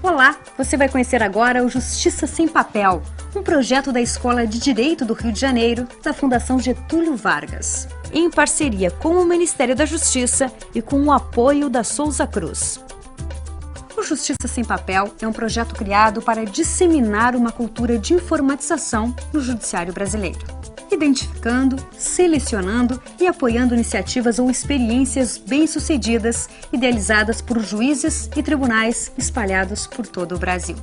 Olá, você vai conhecer agora o Justiça Sem Papel, um projeto da Escola de Direito do Rio de Janeiro, da Fundação Getúlio Vargas, em parceria com o Ministério da Justiça e com o apoio da Souza Cruz. O Justiça Sem Papel é um projeto criado para disseminar uma cultura de informatização no judiciário brasileiro, identificando, selecionando e apoiando iniciativas ou experiências bem-sucedidas idealizadas por juízes e tribunais espalhados por todo o Brasil,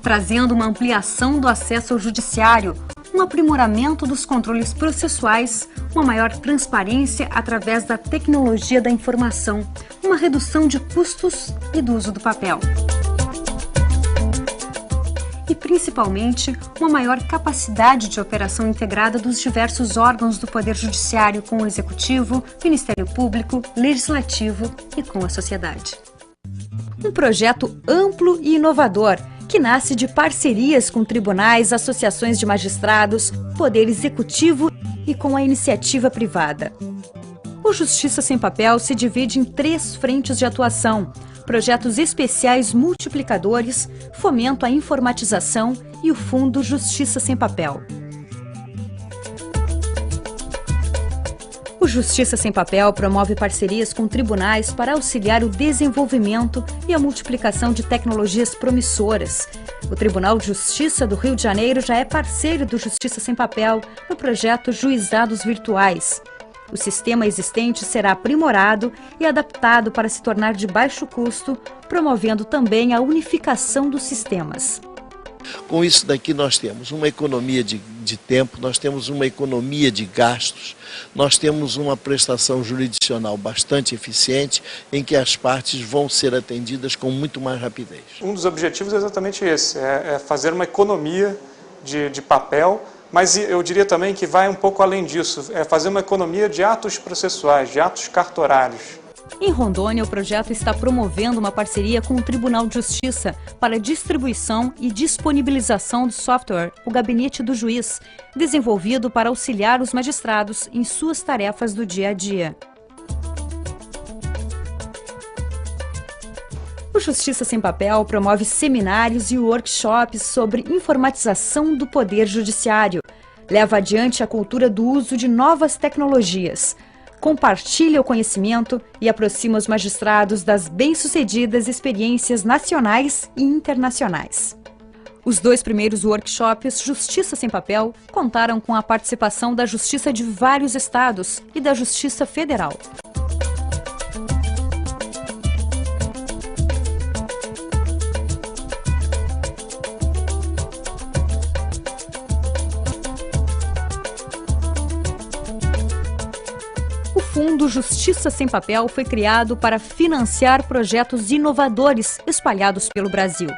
trazendo uma ampliação do acesso ao judiciário, um aprimoramento dos controles processuais, uma maior transparência através da tecnologia da informação, uma redução de custos e do uso do papel. E, principalmente, uma maior capacidade de operação integrada dos diversos órgãos do Poder Judiciário com o Executivo, Ministério Público, Legislativo e com a sociedade. Um projeto amplo e inovador, que nasce de parcerias com tribunais, associações de magistrados, Poder Executivo e com a iniciativa privada. O Justiça Sem Papel se divide em 3 frentes de atuação: projetos especiais multiplicadores, fomento à informatização e o Fundo Justiça Sem Papel. O Justiça Sem Papel promove parcerias com tribunais para auxiliar o desenvolvimento e a multiplicação de tecnologias promissoras. O Tribunal de Justiça do Rio de Janeiro já é parceiro do Justiça Sem Papel no projeto Juizados Virtuais. O sistema existente será aprimorado e adaptado para se tornar de baixo custo, promovendo também a unificação dos sistemas. Com isso daqui nós temos uma economia de tempo, nós temos uma economia de gastos, nós temos uma prestação jurisdicional bastante eficiente em que as partes vão ser atendidas com muito mais rapidez. Um dos objetivos é exatamente esse, é fazer uma economia de papel, mas eu diria também que vai um pouco além disso, é fazer uma economia de atos processuais, de atos cartorários. Em Rondônia, o projeto está promovendo uma parceria com o Tribunal de Justiça para distribuição e disponibilização do software, o Gabinete do Juiz, desenvolvido para auxiliar os magistrados em suas tarefas do dia a dia. O Justiça Sem Papel promove seminários e workshops sobre informatização do Poder Judiciário, leva adiante a cultura do uso de novas tecnologias, compartilha o conhecimento e aproxima os magistrados das bem-sucedidas experiências nacionais e internacionais. Os 2 primeiros workshops Justiça Sem Papel contaram com a participação da Justiça de vários estados e da Justiça Federal. O Fundo Justiça Sem Papel foi criado para financiar projetos inovadores espalhados pelo Brasil.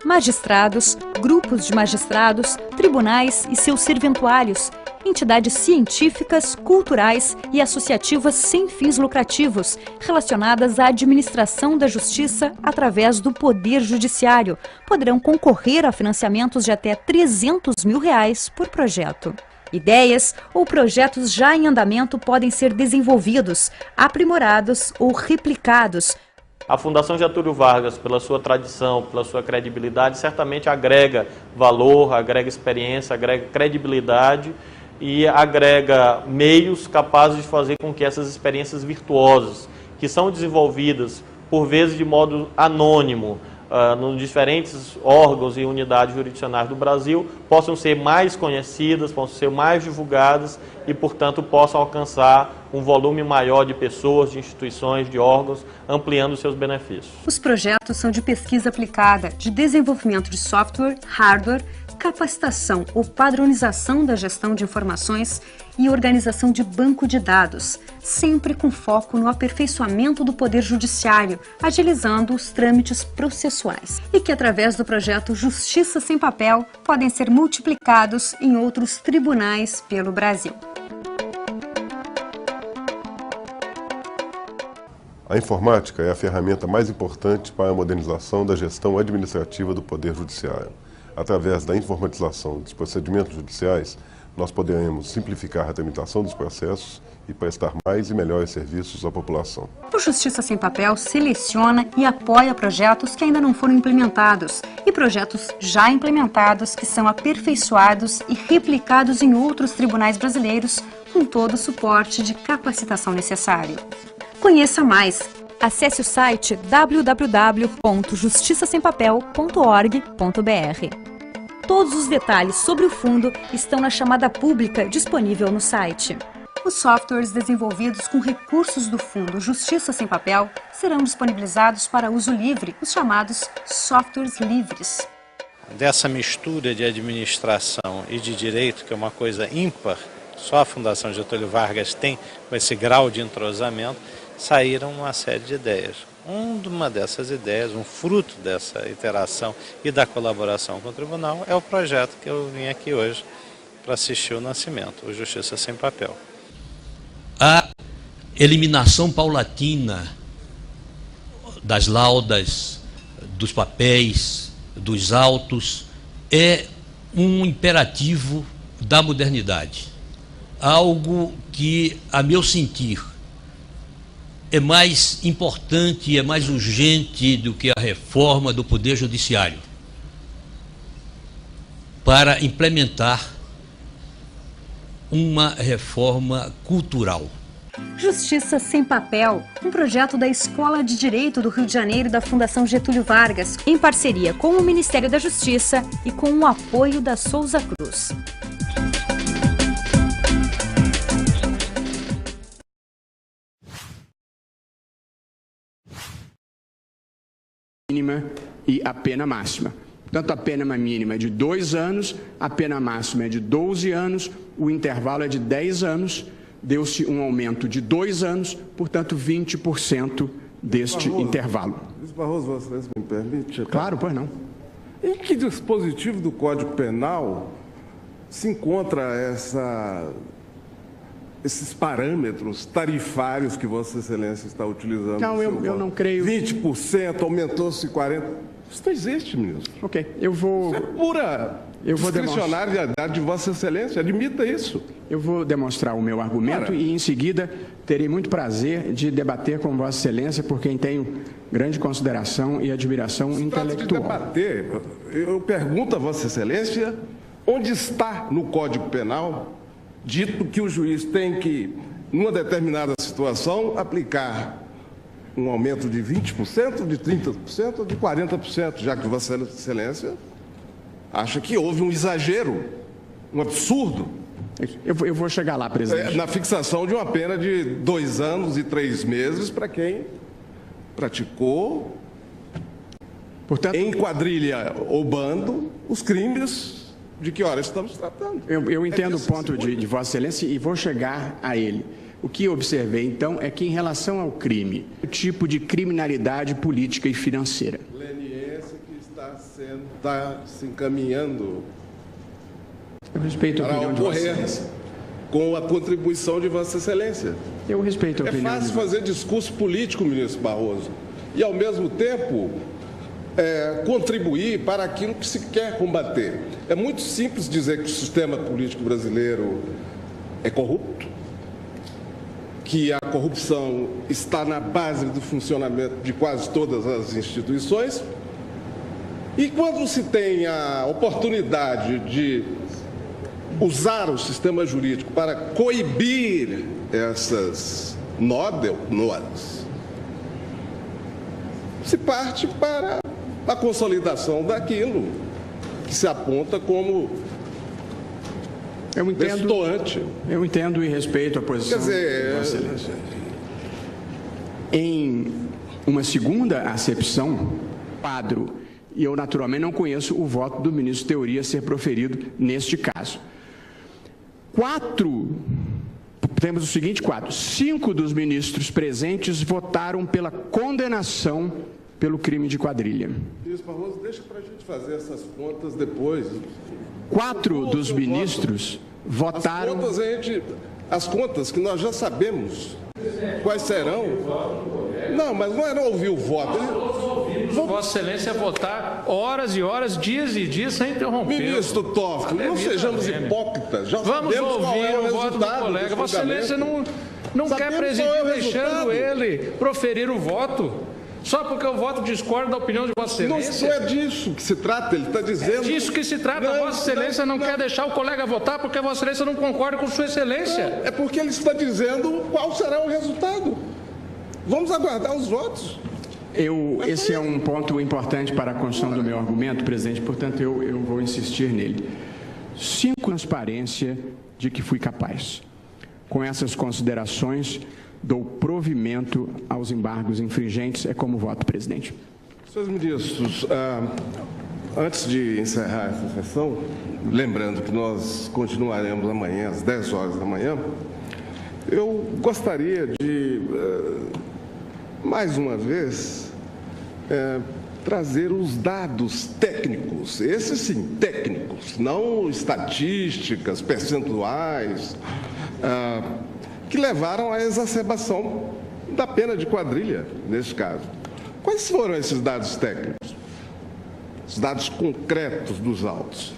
Magistrados, grupos de magistrados, tribunais e seus serventuários, entidades científicas, culturais e associativas sem fins lucrativos relacionadas à administração da justiça através do Poder Judiciário poderão concorrer a financiamentos de até R$ 300 mil por projeto. Ideias ou projetos já em andamento podem ser desenvolvidos, aprimorados ou replicados. A Fundação Getúlio Vargas, pela sua tradição, pela sua credibilidade, certamente agrega valor, agrega experiência, agrega credibilidade e agrega meios capazes de fazer com que essas experiências virtuosas, que são desenvolvidas, por vezes de modo anônimo, nos diferentes órgãos e unidades jurisdicionais do Brasil, possam ser mais conhecidas, possam ser mais divulgadas e, portanto, possam alcançar um volume maior de pessoas, de instituições, de órgãos, ampliando seus benefícios. Os projetos são de pesquisa aplicada, de desenvolvimento de software, hardware, capacitação ou padronização da gestão de informações e organização de banco de dados, sempre com foco no aperfeiçoamento do Poder Judiciário, agilizando os trâmites processuais, e que, através do projeto Justiça Sem Papel, podem ser multiplicados em outros tribunais pelo Brasil. A informática é a ferramenta mais importante para a modernização da gestão administrativa do Poder Judiciário. Através da informatização dos procedimentos judiciais, nós poderemos simplificar a tramitação dos processos e prestar mais e melhores serviços à população. O Justiça Sem Papel seleciona e apoia projetos que ainda não foram implementados e projetos já implementados que são aperfeiçoados e replicados em outros tribunais brasileiros com todo o suporte de capacitação necessário. Conheça mais. Acesse o site www.justiçasempapel.org.br. Todos os detalhes sobre o fundo estão na chamada pública disponível no site. Os softwares desenvolvidos com recursos do Fundo Justiça Sem Papel serão disponibilizados para uso livre, os chamados softwares livres. Dessa mistura de administração e de direito, que é uma coisa ímpar, só a Fundação Getúlio Vargas tem com esse grau de entrosamento, saíram uma série de ideias. Uma dessas ideias, um fruto dessa interação e da colaboração com o tribunal é o projeto que eu vim aqui hoje para assistir o nascimento, o Justiça Sem Papel. A eliminação paulatina das laudas, dos papéis, dos autos, é um imperativo da modernidade. Algo que, a meu sentir, é mais importante, é mais urgente do que a reforma do Poder Judiciário para implementar uma reforma cultural. Justiça Sem Papel, um projeto da Escola de Direito do Rio de Janeiro da Fundação Getúlio Vargas, em parceria com o Ministério da Justiça e com o apoio da Souza Cruz. Mínima e a pena máxima. Portanto, a pena mínima é de 2 anos, a pena máxima é de 12 anos, o intervalo é de 10 anos, deu-se um aumento de 2 anos, portanto, 20% deste intervalo. Luiz Barroso, você me permite? Claro, pois não. Em que dispositivo do Código Penal se encontra esses parâmetros tarifários que Vossa Excelência está utilizando? Não, eu não creio. 20%, aumentou-se 40%. Isso não existe, ministro. Ok, eu vou... Isso é pura discricionariedade de Vossa Excelência, admita isso. Eu vou demonstrar o meu argumento e, em seguida, terei muito prazer de debater com Vossa Excelência, por quem tenho grande consideração e admiração intelectual. De debater, eu pergunto a Vossa Excelência, onde está no Código Penal dito que o juiz tem que, numa determinada situação, aplicar um aumento de 20%, de 30% ou de 40%, já que Vossa Excelência acha que houve um exagero, um absurdo. Eu vou chegar lá, presidente. Na fixação de uma pena de 2 anos e 3 meses para quem praticou, portanto, em quadrilha ou bando, os crimes de que hora estamos tratando. Eu entendo o ponto de Vossa Excelência e vou chegar a ele. O que observei, então, é que, em relação ao crime, o tipo de criminalidade política e financeira. Leniência que está se encaminhando Eu respeito a opinião de Vossa Excelência. Com a contribuição de Vossa Excelência. Eu respeito a opinião. É fácil fazer discurso político, ministro Barroso, e, ao mesmo tempo, contribuir para aquilo que se quer combater. É muito simples dizer que o sistema político brasileiro é corrupto, que a corrupção está na base do funcionamento de quase todas as instituições. E quando se tem a oportunidade de usar o sistema jurídico para coibir essas nódoas, se parte para a consolidação daquilo que se aponta como destoante. Eu entendo e respeito a posição. Quer dizer, Vossa Excelência. Em uma segunda acepção, quadro, e eu naturalmente não conheço o voto do ministro Teoria ser proferido neste caso. Temos o seguinte quadro: 5 dos ministros presentes votaram pela condenação pelo crime de quadrilha. Ministro Barroso, deixa para a gente fazer essas contas depois. 4 dos ministros votaram... As contas que nós já sabemos quais serão. Não, mas não é não ouvir o voto. Vossa Excelência votar horas e horas, dias e dias, sem interromper. Ministro Toffoli, não sejamos hipócritas. Já Vamos sabemos qual ouvir é o voto do colega. Vossa Excelência não quer presidir deixando ele proferir o voto. Só porque o voto discorda da opinião de Vossa Excelência? Não é disso que se trata, ele está dizendo... É disso que se trata. Vossa Excelência não quer deixar o colega votar porque Vossa Excelência não concorda com Sua Excelência. É porque ele está dizendo qual será o resultado. Vamos aguardar os votos. Esse é um ponto importante para a construção do meu argumento, presidente, portanto eu vou insistir nele. 5, transparência de que fui capaz. Com essas considerações, dou provimento aos embargos infringentes. É como voto, presidente. Senhores ministros, antes de encerrar essa sessão, lembrando que nós continuaremos amanhã às 10 horas da manhã, eu gostaria de, mais uma vez, trazer os dados técnicos, esses sim, técnicos, não estatísticas, percentuais, que levaram à exacerbação da pena de quadrilha, nesse caso. Quais foram esses dados técnicos? Os dados concretos dos autos.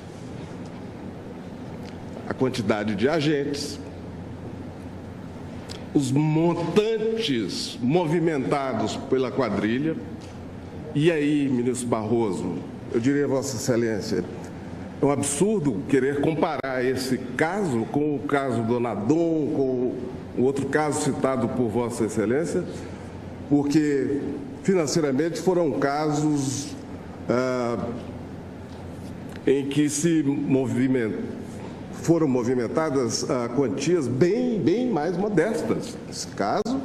A quantidade de agentes, os montantes movimentados pela quadrilha. E aí, ministro Barroso, eu diria a Vossa Excelência, é um absurdo querer comparar esse caso com o caso do Donadon, com o outro caso citado por Vossa Excelência, porque financeiramente foram casos em que foram movimentadas quantias bem mais modestas. Nesse caso,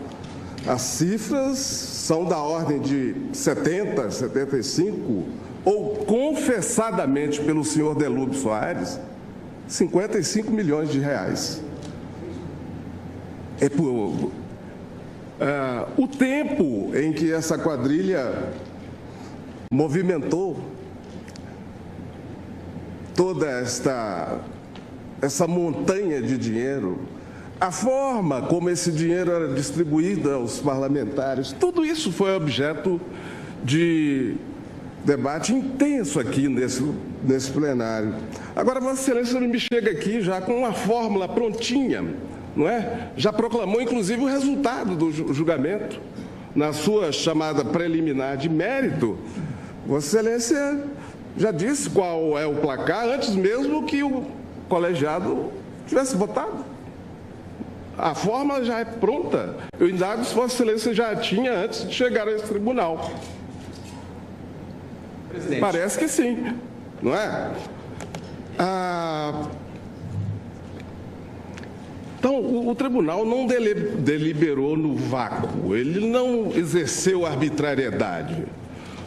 as cifras são da ordem de 70, 75, ou confessadamente pelo senhor Delúbio Soares, 55 milhões de reais. O tempo em que essa quadrilha movimentou toda essa montanha de dinheiro, a forma como esse dinheiro era distribuído aos parlamentares, tudo isso foi objeto de debate intenso aqui nesse plenário. Agora, Vossa Excelência me chega aqui já com uma fórmula prontinha, não é? Já proclamou, inclusive, o resultado do julgamento. Na sua chamada preliminar de mérito, Vossa Excelência já disse qual é o placar antes mesmo que o colegiado tivesse votado. A fórmula já é pronta. Eu indago se Vossa Excelência já tinha antes de chegar a esse tribunal. Presidente. Parece que sim, não é? Então, o tribunal não deliberou no vácuo, ele não exerceu arbitrariedade.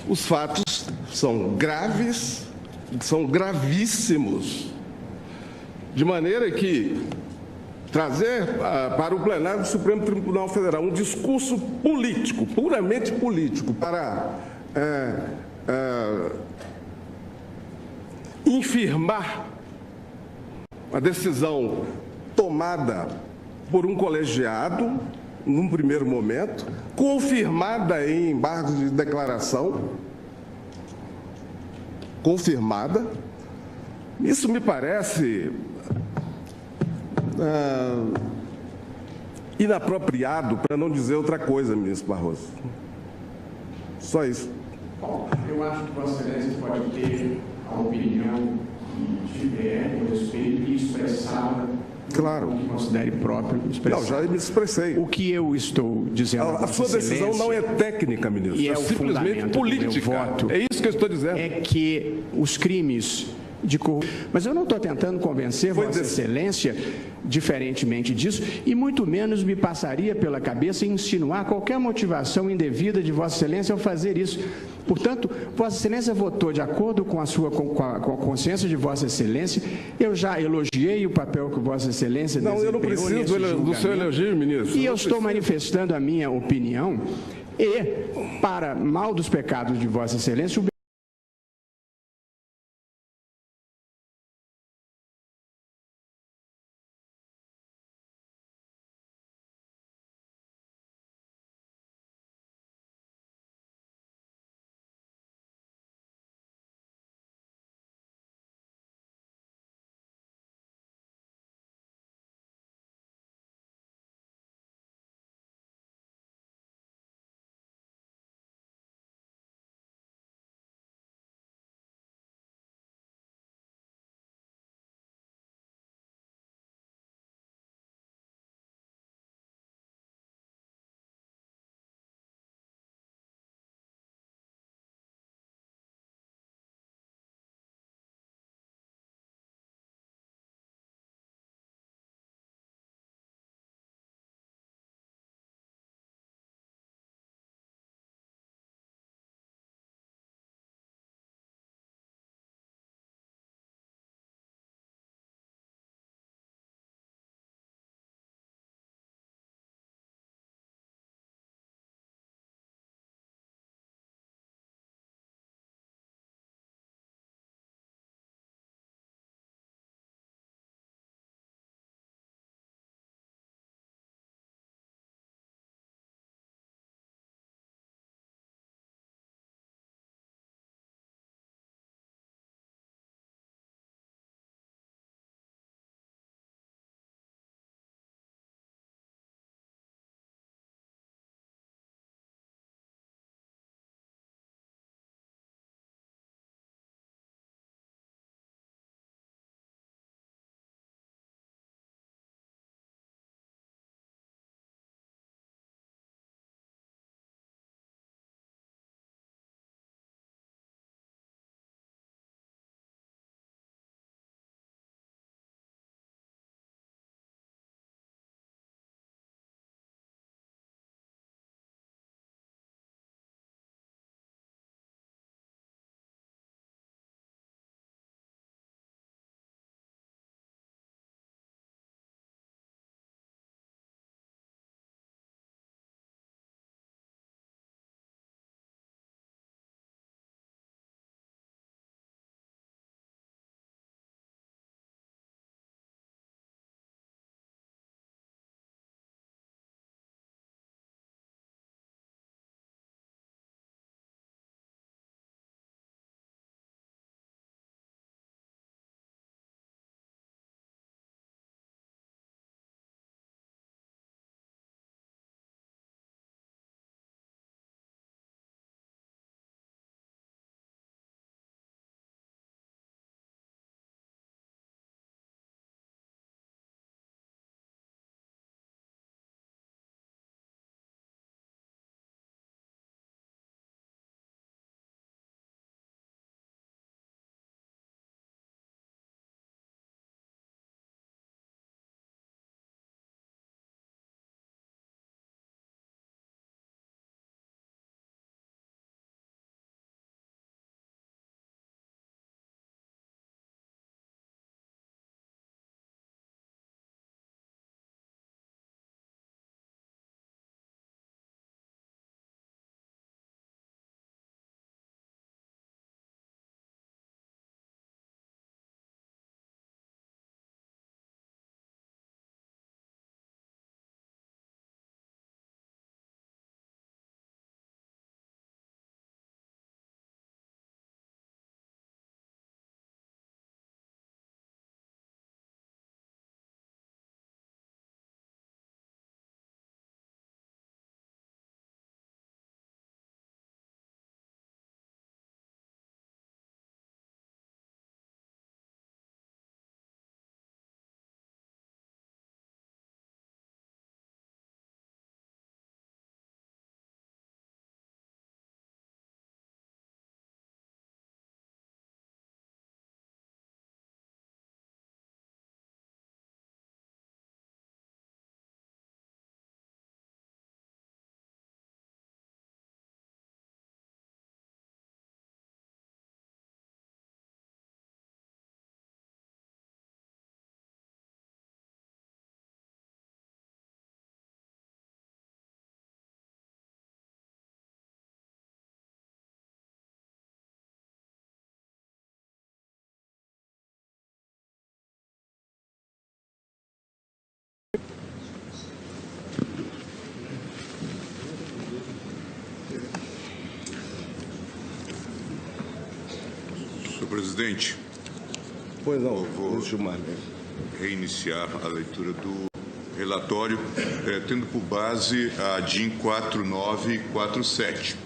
Os fatos são graves, são gravíssimos, de maneira que trazer para o plenário do Supremo Tribunal Federal um discurso político, puramente político, para infirmar a decisão tomada por um colegiado, num primeiro momento, confirmada em embargos de declaração, confirmada. Isso me parece inapropriado, para não dizer outra coisa, ministro Barroso. Só isso. Bom, eu acho que Vossa Excelência pode ter a opinião que tiver a respeito e expressá-la. Claro. Que considere próprio expressar. Não, já me expressei. O que eu estou dizendo a sua decisão não é técnica, ministro. E é simplesmente política. Voto é isso que eu estou dizendo. É que os crimes de corrupção... Mas eu não estou tentando convencer Vossa Excelência, diferentemente disso, e muito menos me passaria pela cabeça insinuar qualquer motivação indevida de Vossa Excelência ao fazer isso. Portanto, Vossa Excelência votou de acordo com com a consciência de Vossa Excelência. Eu já elogiei o papel que Vossa Excelência desempenhou. Não, eu não preciso do seu elogio, ministro. E eu estou manifestando a minha opinião e, para mal dos pecados de Vossa Excelência, o presidente. Pois não, vou reiniciar a leitura do relatório, tendo por base a DIN 4947.